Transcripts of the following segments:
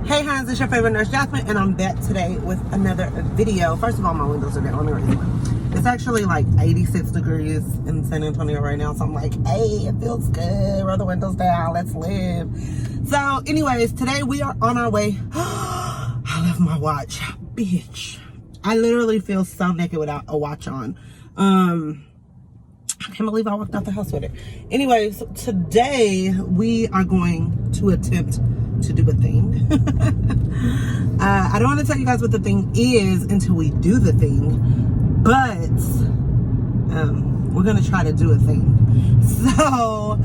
Hey Hans, it's your favorite nurse Jasmine, and I'm back today with another video. First of all, my windows are down. Let me raise them. It's actually like 86 degrees in San Antonio right now, so I'm like, hey, it feels good. Roll the windows down. Let's live. So, anyways, today we are on our way. I left my watch, bitch. I literally feel so naked without a watch on. I can't believe I walked out the house with it. Anyways, today we are going to attempt to do a thing. I don't want to tell you guys what the thing is until we do the thing, but we're gonna try to do a thing. So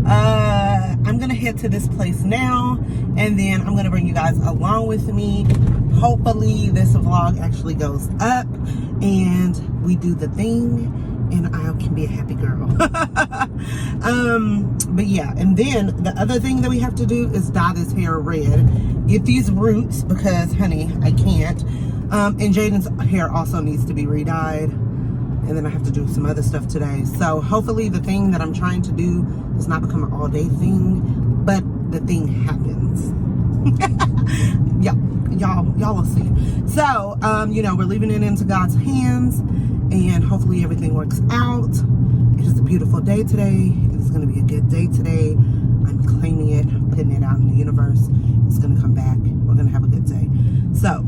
I'm gonna head to this place now, and then I'm gonna bring you guys along with me. Hopefully this vlog actually goes up and we do the thing and I can be a happy girl. But yeah, and then the other thing that we have to do is dye this hair red. Get these roots because, honey, I can't. And Jaden's hair also needs to be re-dyed. And then I have to do some other stuff today. So hopefully the thing that I'm trying to do does not become an all-day thing, but the thing happens. Yeah, y'all will see. So, you know, we're leaving it into God's hands, and hopefully everything works out. It is a beautiful day today. It's going to be a good day today. I'm claiming it, putting it out in the universe. It's going to come back. We're going to have a good day. So,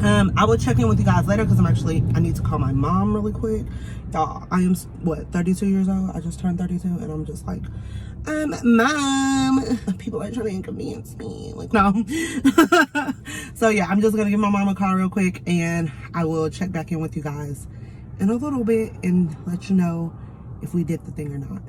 I will check in with you guys later because I need to call my mom really quick. Y'all, I am, 32 years old? I just turned 32, and I'm just like, Mom. People are trying to inconvenience me. Like, no. So, yeah, I'm just going to give my mom a call real quick, and I will check back in with you guys in a little bit and let you know if we did the thing or not.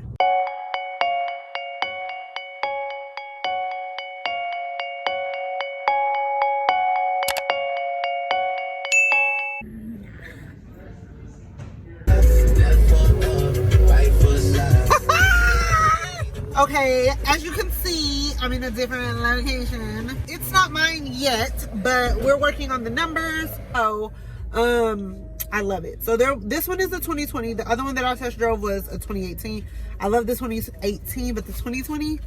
Okay, as you can see, I'm in a different location. It's not mine yet, but we're working on the numbers. So, I love it. So this one is a 2020. The other one that I test drove was a 2018. I love this 2018, but the 2020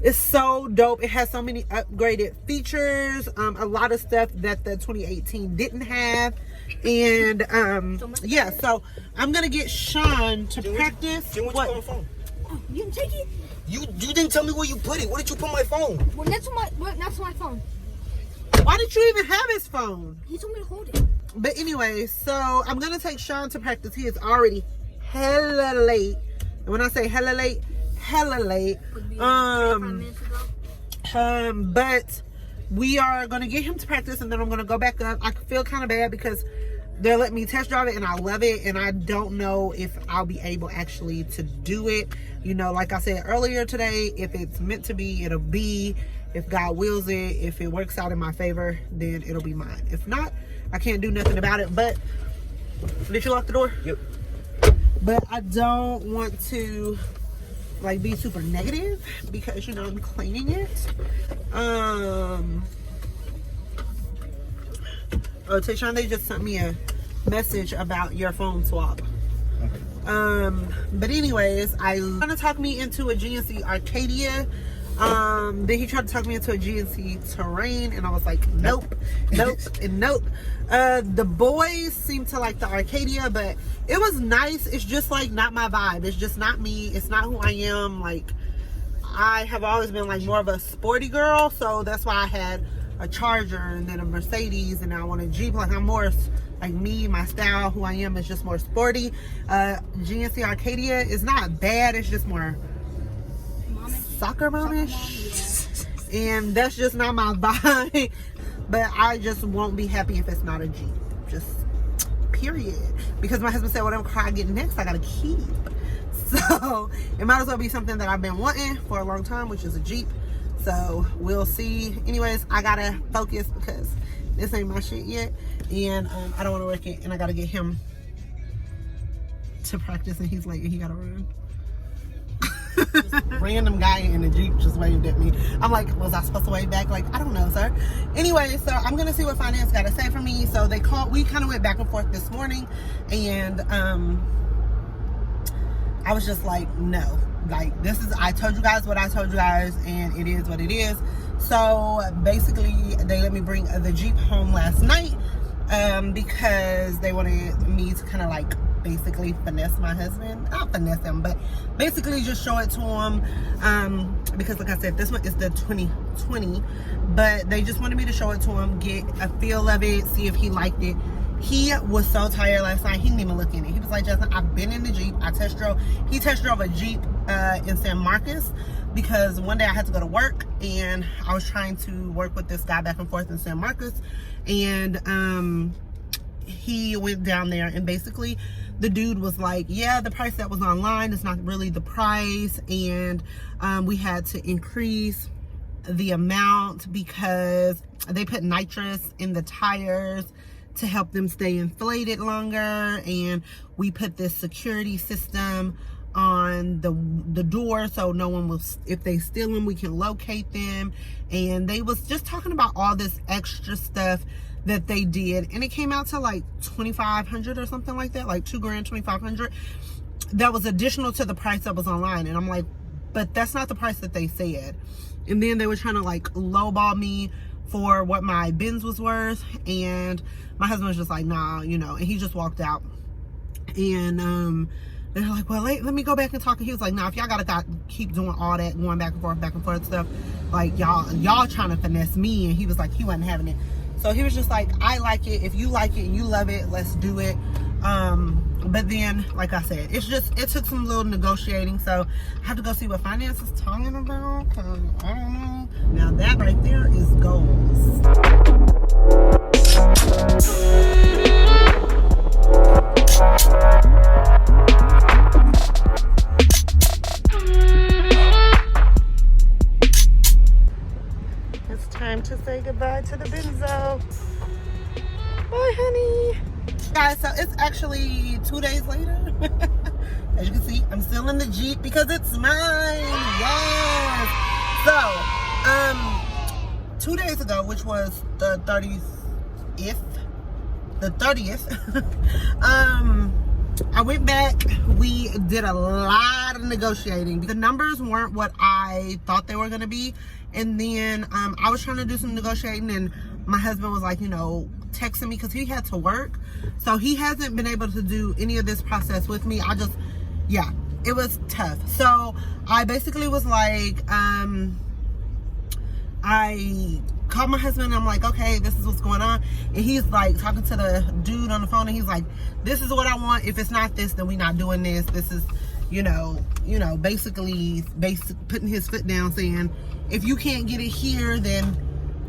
is so dope. It has so many upgraded features, a lot of stuff that the 2018 didn't have. And yeah, so I'm gonna get Sean to practice. What? On the phone? Oh, you didn't take it? You didn't tell me where you put it. Where did you put my phone? Well, that's my phone. Why did you even have his phone? He told me to hold it. But anyway, so I'm gonna take Sean to practice. He is already hella late. And when I say hella late, hella late. But we are gonna get him to practice, and then I'm gonna go back up. I feel kind of bad because they're letting me test drive it, and I love it, and I don't know if I'll be able actually to do it. You know, like I said earlier today, if it's meant to be, it'll be. If God wills it, if it works out in my favor, then it'll be mine. If not, I can't do nothing about it. But did you lock the door? Yep. But I don't want to like be super negative because, you know, I'm cleaning it. Oh, Tayshawn, they just sent me a message about your phone swap. But anyways, I trying to talk me into a GNC Arcadia. Then he tried to talk me into a GNC Terrain, and I was like, nope, nope, and nope. The boys seem to like the Arcadia, but it was nice. It's just like not my vibe. It's just not me. It's not who I am. Like, I have always been like more of a sporty girl, so that's why I had a Charger and then a Mercedes, and now I want a Jeep. Like, I'm more like me, my style, who I am is just more sporty. GNC Arcadia is not bad. It's just more soccer momish, and that's just not my vibe. But I just won't be happy if it's not a Jeep, just period, because my husband said whatever car I get next I gotta keep. So it might as well be something that I've been wanting for a long time, which is a Jeep. So we'll see. Anyways, I gotta focus because this ain't my shit yet, and I don't want to wreck it, and I gotta get him to practice, and he's late and he gotta run. Random guy in the Jeep just waved at me. I'm like, was I supposed to wave back? Like, I don't know, sir. Anyway, so I'm gonna see what finance got to say for me. So we kind of went back and forth this morning, and I was just like, no, Like, this is, I told you guys what I told you guys, and it is what it is. So basically, they let me bring the Jeep home last night because they wanted me to kind of like basically finesse my husband. Not finesse him, but basically just show it to him, because like I said, this one is the 2020, but they just wanted me to show it to him, get a feel of it, see if he liked it. He was so tired last night, he didn't even look in it. He was like, Justin, I've been in the Jeep. He test drove a Jeep in San Marcos, because one day I had to go to work and I was trying to work with this guy back and forth in San Marcos, and he went down there, and basically the dude was like, yeah, the price that was online is not really the price, and we had to increase the amount because they put nitrous in the tires to help them stay inflated longer, and we put this security system on the door so no one will, if they steal them, we can locate them. And they was just talking about all this extra stuff that they did, and it came out to like $2,500 or something like that, like $2 grand, $2,500. That was additional to the price that was online. And I'm like, but that's not the price that they said. And then they were trying to like lowball me for what my Benz was worth, and my husband was just like, nah, you know, and he just walked out. And they're like, well, let me go back and talk. And he was like, nah, if y'all gotta keep doing all that, going back and forth stuff, like y'all trying to finesse me. And he was like, he wasn't having it. So he was just like, I like it. If you like it and you love it, let's do it. But then, like I said, it took some little negotiating. So I have to go see what finance is talking about, because I don't know. Now that right there is goals. It's time to say goodbye to the Benzo. Bye, honey. Guys, so it's actually 2 days later. As you can see, I'm still in the Jeep because it's mine. Yes. So, 2 days ago, which was the 30th, I went back. We did a lot of negotiating. The numbers weren't what I thought they were going to be. And then I was trying to do some negotiating, and my husband was like, you know, texting me because he had to work. So he hasn't been able to do any of this process with me. Yeah, it was tough. So I basically was like, I called my husband and I'm like, okay, this is what's going on. And he's like talking to the dude on the phone, and he's like, this is what I want. If it's not this, then we're not doing this. This is, basically putting his foot down, saying, if you can't get it here, then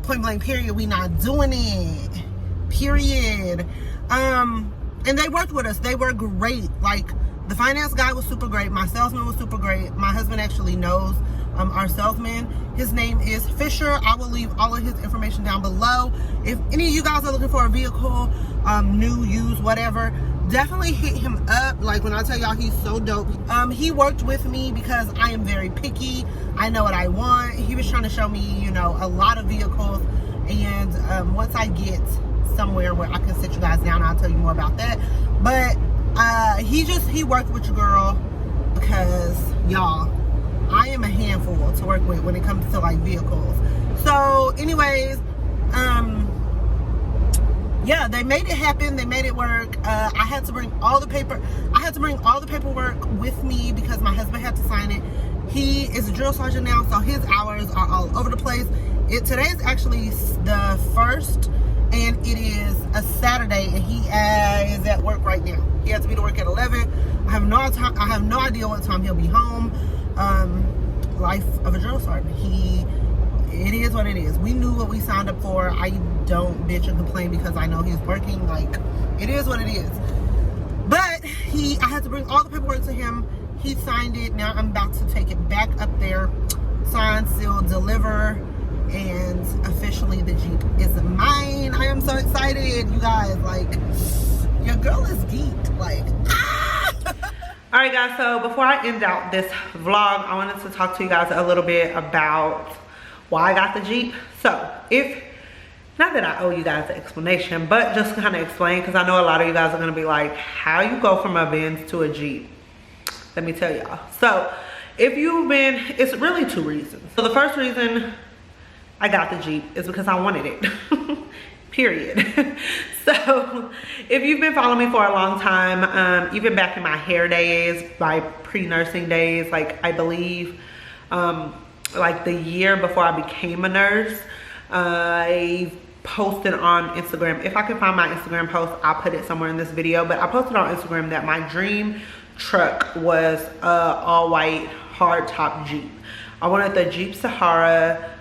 point blank period, we not doing it, period. And they worked with us. They were great. Like, the finance guy was super great. My salesman was super great. My husband actually knows our salesman. His name is Fisher. I will leave all of his information down below. If any of you guys are looking for a vehicle, new, used, whatever, definitely hit him up. Like, when I tell y'all, he's so dope. He worked with me because I am very picky. I know what I want. He was trying to show me, a lot of vehicles. And once I get somewhere where I can sit you guys down, I'll tell you more about that. But he worked with your girl because, y'all, I am a handful to work with when it comes to like vehicles. So anyways, yeah, they made it happen. They made it work. I had to bring all the paperwork with me because my husband had to sign it. He is a drill sergeant now, so his hours are all over the place. Today is actually the 1st, and it is a Saturday, and he is at work right now. He has to be to work at 11. I have no idea what time he'll be home. Life of a drill sergeant. It is what it is. We knew what we signed up for. I don't bitch and complain because I know he's working. Like, it is what it is. But I had to bring all the paperwork to him. He signed it. Now I'm about to take it back up there, sign, seal, deliver, and officially the Jeep is mine. I am so excited, you guys. Like, your girl is geeked. Like, all right, guys, so before I end out this vlog, I wanted to talk to you guys a little bit about why I got the Jeep. So, not that I owe you guys an explanation, but just to kind of explain, because I know a lot of you guys are going to be like, how you go from a Benz to a Jeep? Let me tell y'all. So, if you've been, it's really 2 reasons. So the first reason I got the Jeep is because I wanted it. Period. So if you've been following me for a long time, even back in my hair days, my pre-nursing days, like I believe like the year before I became a nurse, I posted on Instagram. If I can find my Instagram post, I'll put it somewhere in this video, but I posted on Instagram that my dream truck was a all white hard top Jeep. I wanted the Jeep Sahara,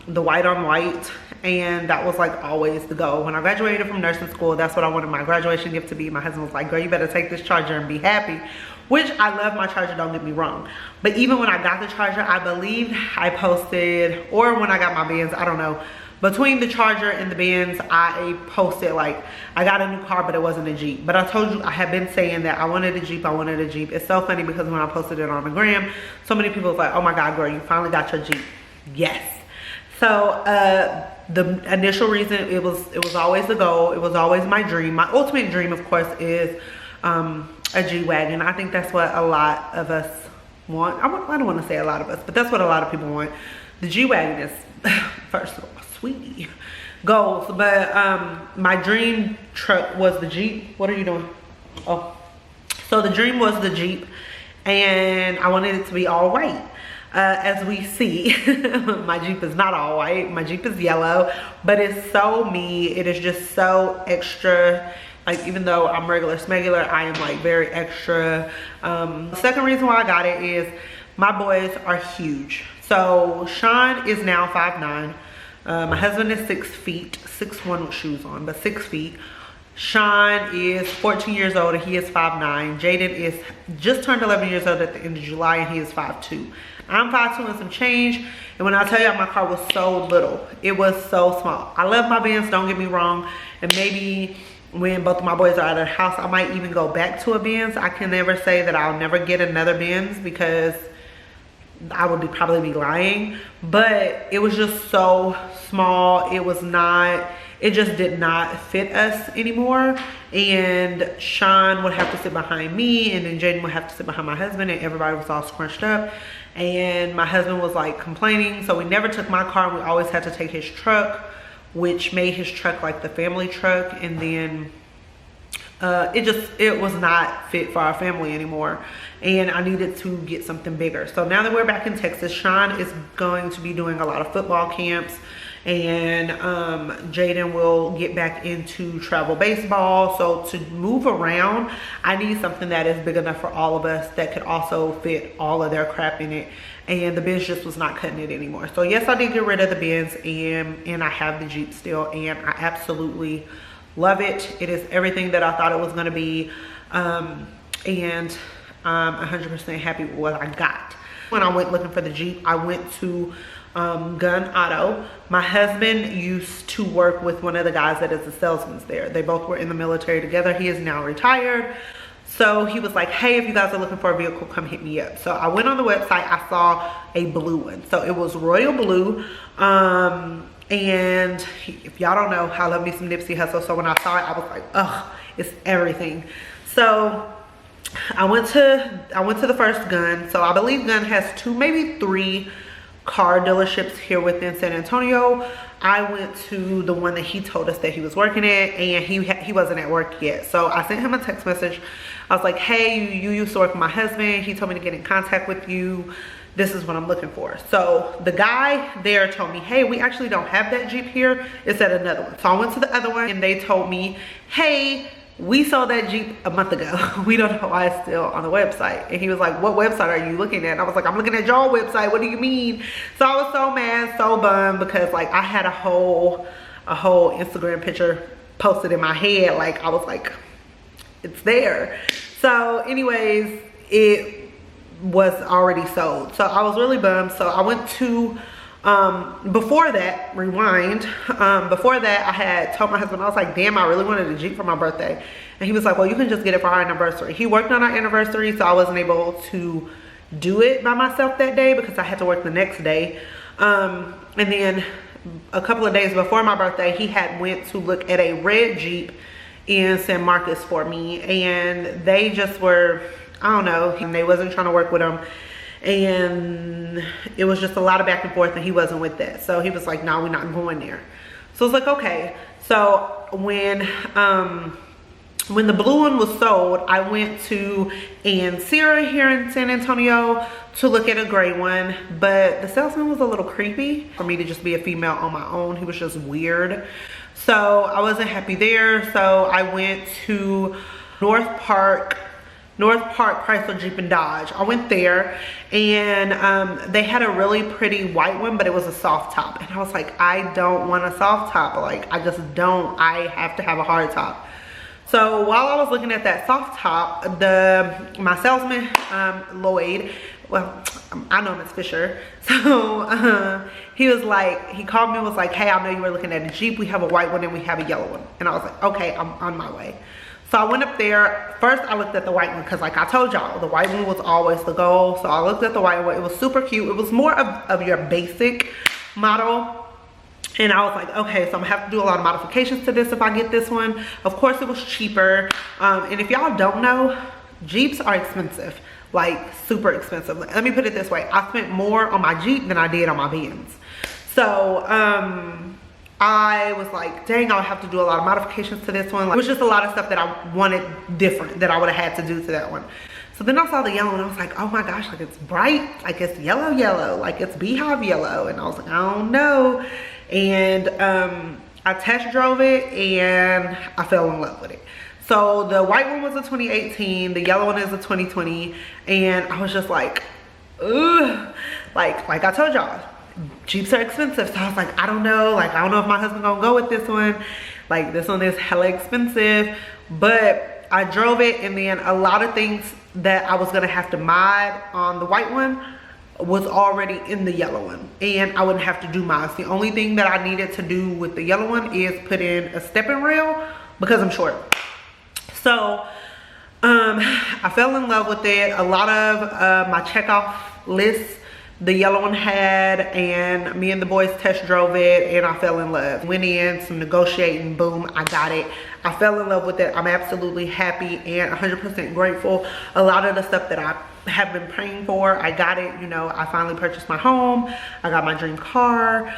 the white on white, and that was like always the goal. When I graduated from nursing school, that's what I wanted my graduation gift to be. My husband was like, girl, you better take this Charger and be happy, which I love my Charger, don't get me wrong. But even when I got the Charger, I believe I posted, or when I got my Benz, I don't know, between the Charger and the Benz, I posted like, I got a new car, but it wasn't a Jeep. But I told you, I have been saying that I wanted a Jeep, I wanted a Jeep. It's so funny because when I posted it on the gram, so many people was like, oh my God, girl, you finally got your Jeep. Yes. So the initial reason, it was always the goal. It was always my dream. My ultimate dream, of course, is a G-Wagon. I think that's what a lot of us want. I don't want to say a lot of us, but that's what a lot of people want. The G-Wagon is, first of all, sweetie, goals. But my dream truck was the Jeep. What are you doing? Oh. So the dream was the Jeep, and I wanted it to be all white. As we see, my Jeep is not all white. My Jeep is yellow, but it's so me. It is just so extra. Like, even though I'm regular smegular, I am like very extra. The second reason why I got it is my boys are huge. So Sean is now 5'9". My husband is 6 feet, 6'1" with shoes on, but 6 feet. Sean is 14 years old and he is 5'9". Jaden is just turned 11 years old at the end of July and he is 5'2". I'm 5'2" and some change, and when I tell you my car was so little, it was so small. I love my Benz, don't get me wrong, and maybe when both of my boys are out of the house, I might even go back to a Benz. I can never say that I'll never get another Benz because I would probably be lying, but it was just so small. It just did not fit us anymore, and Sean would have to sit behind me, and then Jaden would have to sit behind my husband, and everybody was all scrunched up, and my husband was like complaining, so we never took my car, and we always had to take his truck, which made his truck like the family truck, and then it was not fit for our family anymore, and I needed to get something bigger. So now that we're back in Texas, Sean is going to be doing a lot of football camps, and Jaden will get back into travel baseball. So to move around, I need something that is big enough for all of us, that could also fit all of their crap in it, and the Benz just was not cutting it anymore. So yes, I did get rid of the Benz, and I have the Jeep still, and I absolutely love it. It is everything that I thought it was going to be, and I'm 100% happy with what I got. When I went looking for the Jeep, I went to Gunn Auto. My husband used to work with one of the guys that is the salesman there. They both were in the military together. He is now retired. So he was like, hey, if you guys are looking for a vehicle, come hit me up. So I went on the website, I saw a blue one. So it was royal blue. And if y'all don't know, I love me some Nipsey Hussle. So when I saw it, I was like, ugh, it's everything. So I went to the first Gunn. So I believe Gunn has 2, maybe 3 car dealerships here within San Antonio. I went to the one that he told us that he was working at, and he wasn't at work yet. So I sent him a text message. I was like, hey, you used to work with my husband. He told me to get in contact with you. This is what I'm looking for. So the guy there told me, hey, we actually don't have that Jeep here. It's at another one. So I went to the other one, and they told me, hey, we sold that Jeep a month ago. We don't know why it's still on the website. And he was like, what website are you looking at? And I was like, I'm looking at your website. What do you mean? So I was so mad, so bummed, because like I had a whole Instagram picture posted in my head. Like I was like, it's there. So anyways, it was already sold. So I was really bummed. So I went to before that, rewind, before that I had told my husband, I was like, damn, I really wanted a Jeep for my birthday. And he was like, well, you can just get it for our anniversary. He worked on our anniversary, so I wasn't able to do it by myself that day because I had to work the next day. And then a couple of days before my birthday, he had went to look at a red Jeep in San Marcos for me, and they just were, I don't know, and they wasn't trying to work with them. and it was just a lot of back and forth, and he wasn't with that. So he was like, no, we're not going there. So I was like, okay. So when the blue one was sold, I went to Sierra here in San Antonio to look at a gray one, but the salesman was a little creepy for me to just be a female on my own. He was just weird. So I wasn't happy there. So I went to North Park Chrysler Jeep and Dodge. I went there, and they had a really pretty white one, but it was a soft top. And I was like, I don't want a soft top. Like, I just don't. I have to have a hard top. So while I was looking at that soft top, my salesman, Lloyd, well, I know him as Fisher. So he was like, he called me and was like, hey, I know you were looking at a Jeep. We have a white one and we have a yellow one. And I was like, okay, I'm on my way. So I went up there. First, I looked at the white one because, like I told y'all, the white one was always the goal. So I looked at the white one. It was super cute. It was more of your basic model. And I was like, okay, so I'm gonna have to do a lot of modifications to this if I get this one. Of course, it was cheaper. And if y'all don't know, Jeeps are expensive, like super expensive. Let me put it this way. I spent more on my Jeep than I did on my Benz. So I was like, dang, I'll have to do a lot of modifications to this one. Like, it was just a lot of stuff that I wanted different that I would have had to do to that one. So then I saw the yellow and I was like, oh my gosh, like it's bright, like it's yellow, like it's beehive yellow. And I was like, I don't know. And I test drove it and I fell in love with it. So the white one was a 2018, the yellow one is a 2020, and I was just like, ugh. Like I told y'all, Jeeps are expensive. So I was like, I don't know, like I don't know if my husband gonna go with this one. Like this one is hella expensive, but I drove it, and then a lot of things that I was gonna have to mod on the white one was already in the yellow one, and I wouldn't have to do mods. The only thing that I needed to do with the yellow one is put in a stepping rail because I'm short. So I fell in love with it. A lot of my checkoff lists the yellow one had, and me and the boys test drove it, and I fell in love. Went in, some negotiating, boom, I got it. I fell in love with it. I'm absolutely happy and 100% grateful. A lot of the stuff that I have been praying for, I got it. You know, I finally purchased my home. I got my dream car.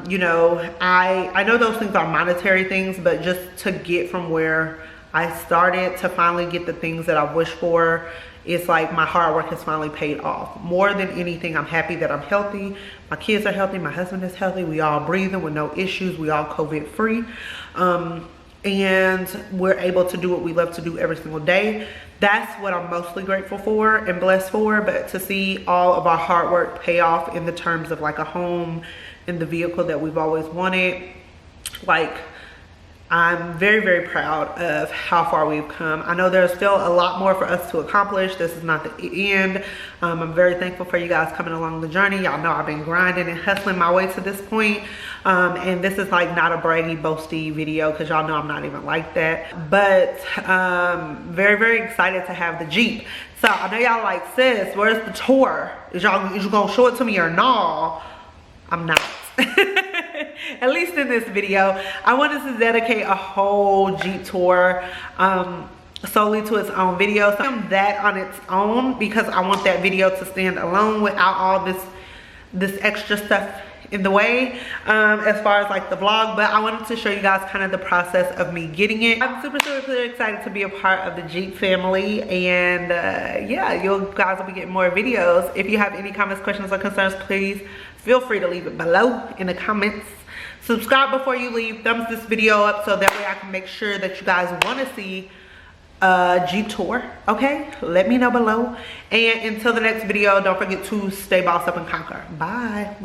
You know, I know those things are monetary things, but just to get from where I started to finally get the things that I wish for, it's like my hard work has finally paid off. More than anything, I'm happy that I'm healthy. My kids are healthy. My husband is healthy. We all breathing with no issues. We all COVID free. And we're able to do what we love to do every single day. That's what I'm mostly grateful for and blessed for. But to see all of our hard work pay off in the terms of like a home and the vehicle that we've always wanted, like, I'm very, very proud of how far we've come. I know there's still a lot more for us to accomplish. This is not the end. I'm very thankful for you guys coming along the journey. Y'all know I've been grinding and hustling my way to this point. And this is like not a braggy, boasty video because y'all know I'm not even like that. But very, very excited to have the Jeep. So I know y'all like, sis, where's the tour? Is you gonna show it to me or no? I'm not. At least in this video. I wanted to dedicate a whole Jeep tour solely to its own video. So I'm that on its own because I want that video to stand alone without all this extra stuff in the way as far as like the vlog. But I wanted to show you guys kind of the process of me getting it. I'm super excited to be a part of the Jeep family, and yeah, you guys will be getting more videos. If you have any comments, questions, or concerns, please feel free to leave it below in the comments. Subscribe before you leave. Thumbs this video up so that way I can make sure that you guys want to see a Jeep tour. Okay, let me know below. And until the next video, don't forget to stay bossed up and conquer. Bye.